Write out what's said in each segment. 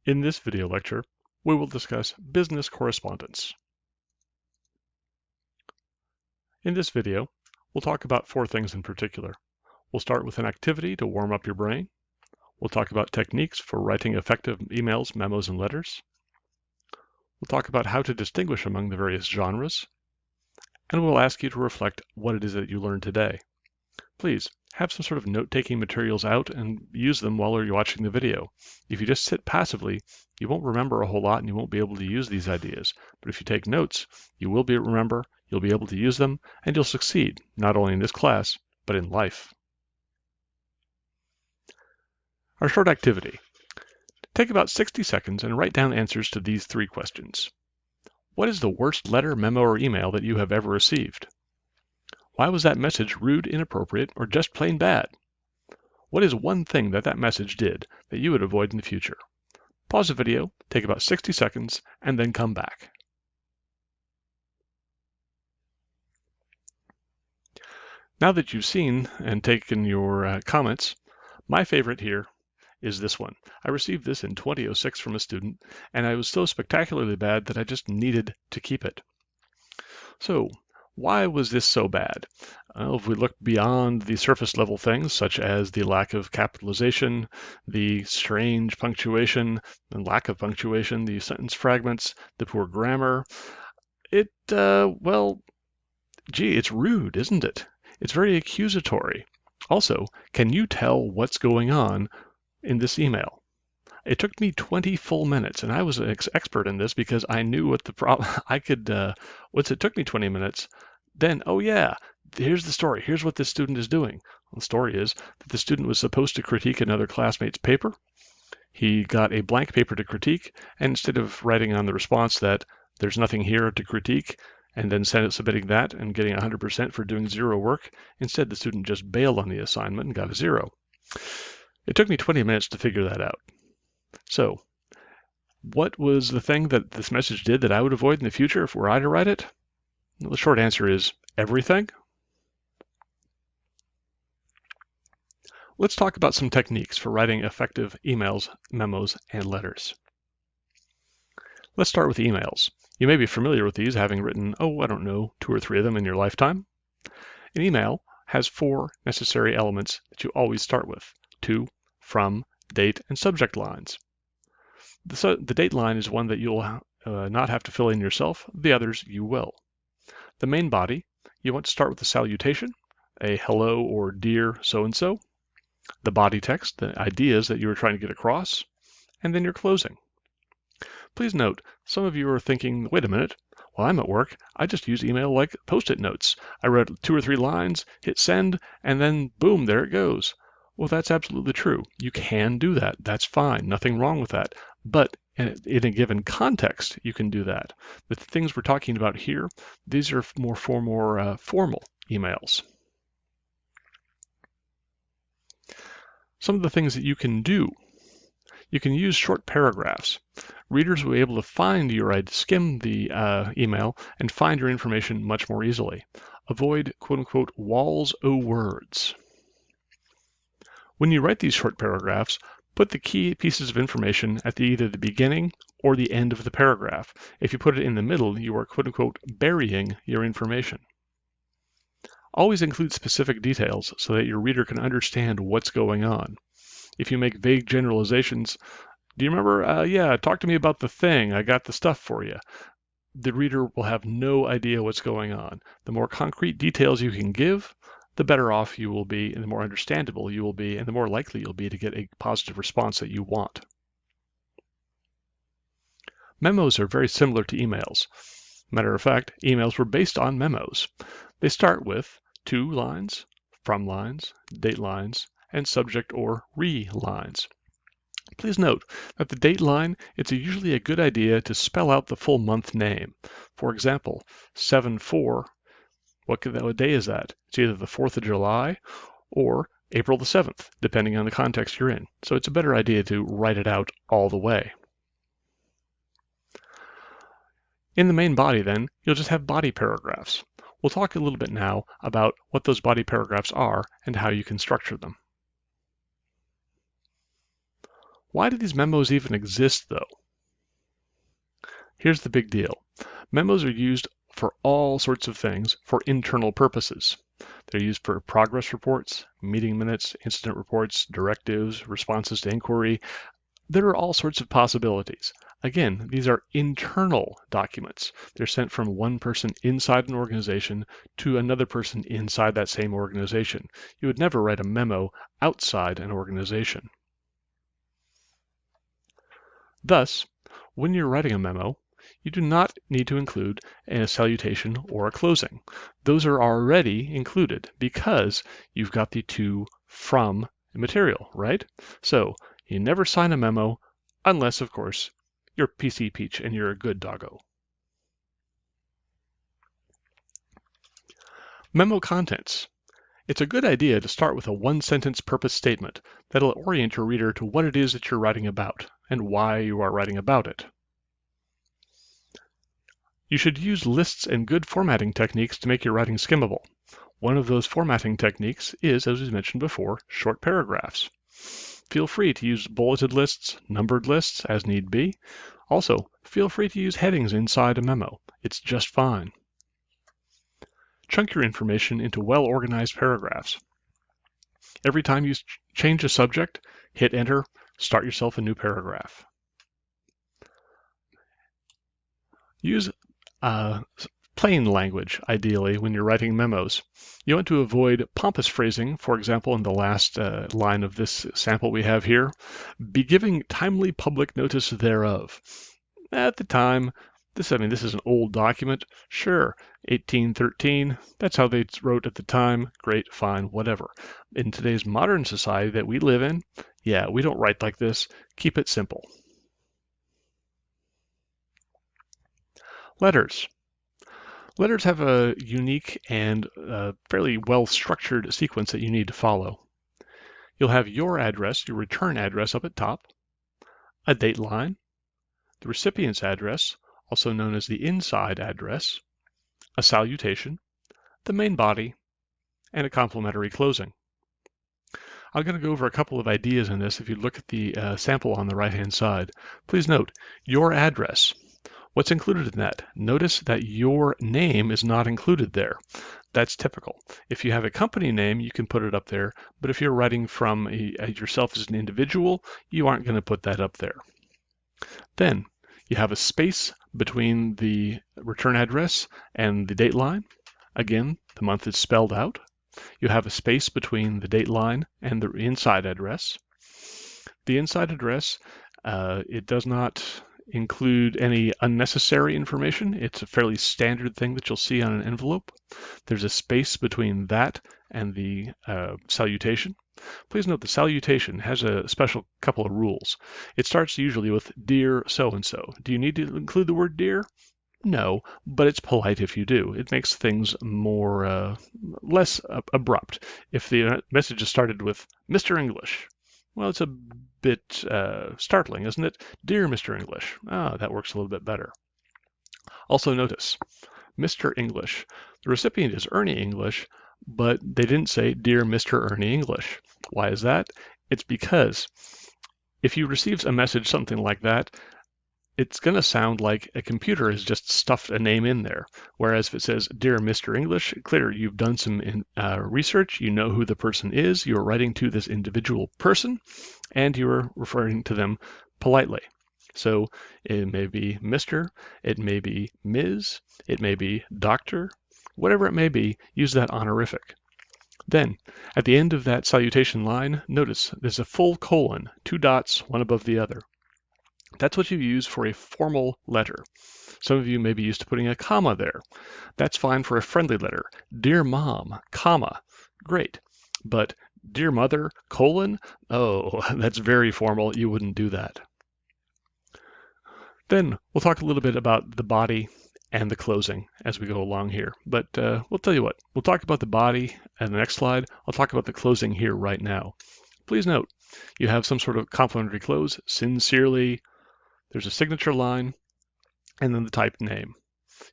In this video lecture, we will discuss business correspondence. In this video, we'll talk about four things in particular. We'll start with an activity to warm up your brain. We'll talk about techniques for writing effective emails, memos, and letters. We'll talk about how to distinguish among the various genres. And we'll ask you to reflect what it is that you learned today. Please have some sort of note-taking materials out and use them while you're watching the video. If you just sit passively, you won't remember a whole lot and you won't be able to use these ideas. But if you take notes, you will remember, you'll be able to use them, and you'll succeed, not only in this class, but in life. Our short activity. Take about 60 seconds and write down answers to these three questions. What is the worst letter, memo, or email that you have ever received? Why was that message rude, inappropriate, or just plain bad? What is one thing that message did that you would avoid in the future? Pause the video, take about 60 seconds, and then come back. Now that you've seen and taken your comments, my favorite here is this one. I received this in 2006 from a student, and I was so spectacularly bad that I just needed to keep it. So, why was this so bad? If we look beyond the surface level things, such as the lack of capitalization, the strange punctuation, and lack of punctuation, the sentence fragments, the poor grammar, it's rude, isn't it? It's very accusatory. Also, can you tell what's going on in this email? It took me 20 full minutes, and I was an expert in this because I knew what the problem, once it took me 20 minutes, then, oh yeah, here's the story. Here's what this student is doing. Well, the story is that the student was supposed to critique another classmate's paper. He got a blank paper to critique, and instead of writing on the response that there's nothing here to critique, and then submitting that and getting 100% for doing zero work, instead the student just bailed on the assignment and got a 0. It took me 20 minutes to figure that out. So, what was the thing that this message did that I would avoid in the future if were I to write it? Well, the short answer is everything. Let's talk about some techniques for writing effective emails, memos, and letters. Let's start with emails. You may be familiar with these, having written, 2 or 3 of them in your lifetime. An email has 4 necessary elements that you always start with: to, from, date, and subject lines. The date line is one that you'll not have to fill in yourself. The others you will. The main body, you want to start with the salutation, a hello or dear so-and-so, the body text, the ideas that you were trying to get across, and then your closing. Please note, some of you are thinking, wait a minute, while I'm at work, I just use email like Post-it notes. I wrote 2 or 3 lines, hit send, and then boom, there it goes. Well, that's absolutely true. You can do that. That's fine. Nothing wrong with that. But in a given context, you can do that. The things we're talking about here, these are more formal emails. Some of the things that you can do. You can use short paragraphs. Readers will be able to skim the email and find your information much more easily. Avoid quote-unquote walls o' words. When you write these short paragraphs, put the key pieces of information at either the beginning or the end of the paragraph. If you put it in the middle, you are quote-unquote burying your information. Always include specific details so that your reader can understand what's going on. If you make vague generalizations, do you remember, talk to me about the thing, I got the stuff for you. The reader will have no idea what's going on. The more concrete details you can give, the better off you will be, and the more understandable you will be, and the more likely you'll be to get a positive response that you want. Memos are very similar to emails. Matter of fact, emails were based on memos. They start with to lines, from lines, date lines, and subject or re lines. Please note that the date line, it's usually a good idea to spell out the full month name. For example, 7/4, what day is that? It's either the 4th of July or April the 7th, depending on the context you're in. So it's a better idea to write it out all the way. In the main body then, you'll just have body paragraphs. We'll talk a little bit now about what those body paragraphs are and how you can structure them. Why do these memos even exist, though? Here's the big deal. Memos are used for all sorts of things for internal purposes. They're used for progress reports, meeting minutes, incident reports, directives, responses to inquiry. There are all sorts of possibilities. Again, these are internal documents. They're sent from one person inside an organization to another person inside that same organization. You would never write a memo outside an organization. Thus, when you're writing a memo, you do not need to include a salutation or a closing. Those are already included because you've got the to from material, right? So you never sign a memo unless, of course, you're PC Peach and you're a good doggo. Memo contents. It's a good idea to start with a one-sentence purpose statement that'll orient your reader to what it is that you're writing about and why you are writing about it. You should use lists and good formatting techniques to make your writing skimmable. One of those formatting techniques is, as we mentioned before, short paragraphs. Feel free to use bulleted lists, numbered lists as need be. Also, feel free to use headings inside a memo. It's just fine. Chunk your information into well-organized paragraphs. Every time you change a subject, hit enter, start yourself a new paragraph. Use plain language, ideally, when you're writing memos. You want to avoid pompous phrasing, for example, in the last line of this sample we have here. Be giving timely public notice thereof. At the time, this is an old document. Sure, 1813, that's how they wrote at the time. Great, fine, whatever. In today's modern society that we live in, yeah, we don't write like this. Keep it simple. Letters. Letters have a unique and fairly well-structured sequence that you need to follow. You'll have your address, your return address up at top, a date line, the recipient's address, also known as the inside address, a salutation, the main body, and a complimentary closing. I'm going to go over a couple of ideas in this if you look at the sample on the right-hand side. Please note, your address. What's included in that? Notice that your name is not included there. That's typical. If you have a company name, you can put it up there, but if you're writing from yourself as an individual, you aren't going to put that up there. Then you have a space between the return address and the date line. Again, the month is spelled out. You have a space between the date line and the inside address. The inside address, it does not include any unnecessary information. It's a fairly standard thing that you'll see on an envelope. There's a space between that and the salutation. Please note the salutation has a special couple of rules. It starts usually with "Dear so-and-so." Do you need to include the word "dear"? No, but it's polite if you do. It makes things more less abrupt. If the message is started with "Mr. English," well, it's a bit startling, isn't it? "Dear Mr. English." That works a little bit better. Also notice, Mr. English. The recipient is Ernie English, but they didn't say "Dear Mr. Ernie English." Why is that? It's because if you receive a message something like that, it's going to sound like a computer has just stuffed a name in there. Whereas if it says "Dear Mr. English," clear, you've done some research, you know who the person is, you're writing to this individual person, and you're referring to them politely. So it may be Mr., it may be Ms., it may be Doctor, whatever it may be, use that honorific. Then, at the end of that salutation line, notice there's a full colon, 2 dots, one above the other. That's what you use for a formal letter. Some of you may be used to putting a comma there. That's fine for a friendly letter. "Dear Mom, comma." Great. But "Dear Mother, colon," oh, that's very formal. You wouldn't do that. Then we'll talk a little bit about the body and the closing as we go along here. But we'll tell you what, we'll talk about the body in the next slide. I'll talk about the closing here right now. Please note, you have some sort of complimentary close, "Sincerely," there's a signature line, and then the type name.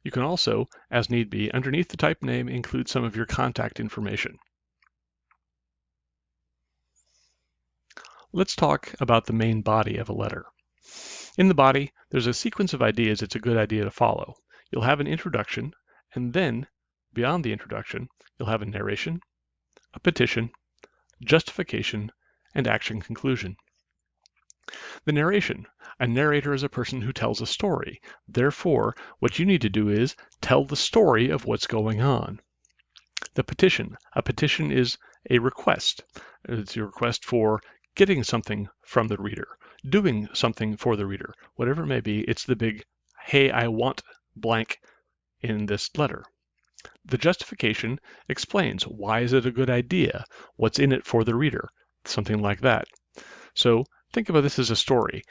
You can also, as need be, underneath the type name include some of your contact information. Let's talk about the main body of a letter. In the body, there's a sequence of ideas it's a good idea to follow. You'll have an introduction, and then, beyond the introduction, you'll have a narration, a petition, justification, and action conclusion. The narration. A narrator is a person who tells a story. Therefore, what you need to do is tell the story of what's going on. The petition. A petition is a request. It's a request for getting something from the reader, doing something for the reader. Whatever it may be, it's the big, hey, I want blank in this letter. The justification explains why is it a good idea, what's in it for the reader, something like that. So think about this as a story.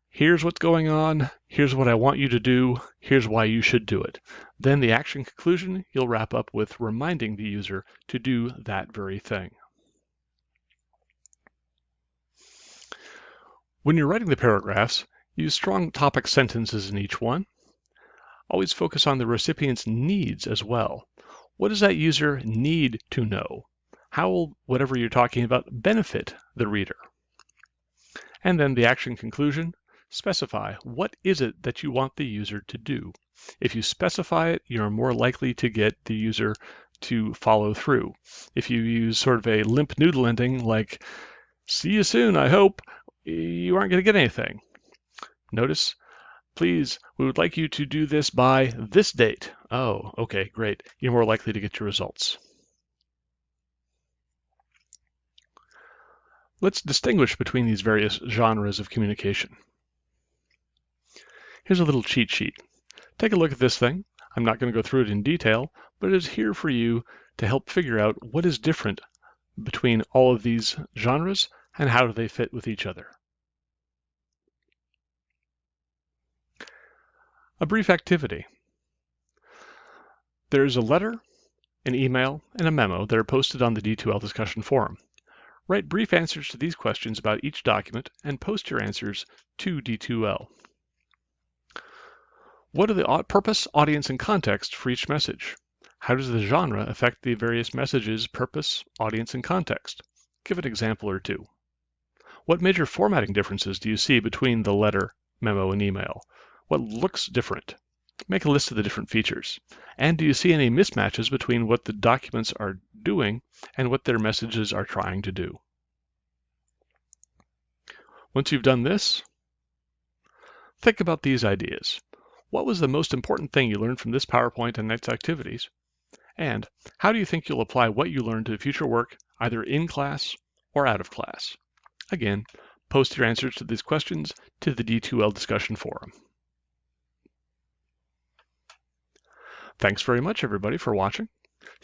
Here's what's going on, here's what I want you to do, here's why you should do it. Then the action conclusion, you'll wrap up with reminding the user to do that very thing. When you're writing the paragraphs, use strong topic sentences in each one. Always focus on the recipient's needs as well. What does that user need to know? How will whatever you're talking about benefit the reader? And then the action conclusion, specify what is it that you want the user to do. If you specify it, you're more likely to get the user to follow through. If you use sort of a limp noodle ending like, see you soon, I hope, you aren't going to get anything. Notice, please, we would like you to do this by this date. Oh, okay, great. You're more likely to get your results. Let's distinguish between these various genres of communication. Here's a little cheat sheet. Take a look at this thing. I'm not going to go through it in detail, but it is here for you to help figure out what is different between all of these genres and how do they fit with each other. A brief activity. There's a letter, an email, and a memo that are posted on the D2L discussion forum. Write brief answers to these questions about each document and post your answers to D2L. What are the purpose, audience, and context for each message? How does the genre affect the various messages' purpose, audience, and context? Give an example or two. What major formatting differences do you see between the letter, memo, and email? What looks different? Make a list of the different features. And do you see any mismatches between what the documents are doing and what their messages are trying to do? Once you've done this, think about these ideas. What was the most important thing you learned from this PowerPoint and next activities? And how do you think you'll apply what you learned to future work, either in class or out of class? Again, post your answers to these questions to the D2L discussion forum. Thanks very much, everybody, for watching.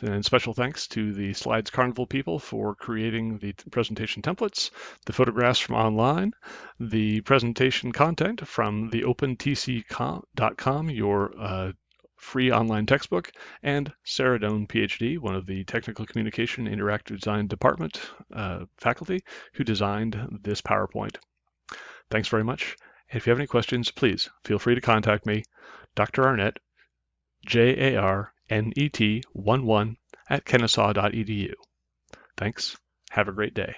And special thanks to the Slides Carnival people for creating the presentation templates, the photographs from online, the presentation content from the opentc.com, your free online textbook, and Sarah Doan, PhD, one of the Technical Communication Interactive Design Department faculty, who designed this PowerPoint. Thanks very much. And if you have any questions, please feel free to contact me, Dr. Arnett, JARNET11 @kennesaw.edu. Thanks. Have a great day.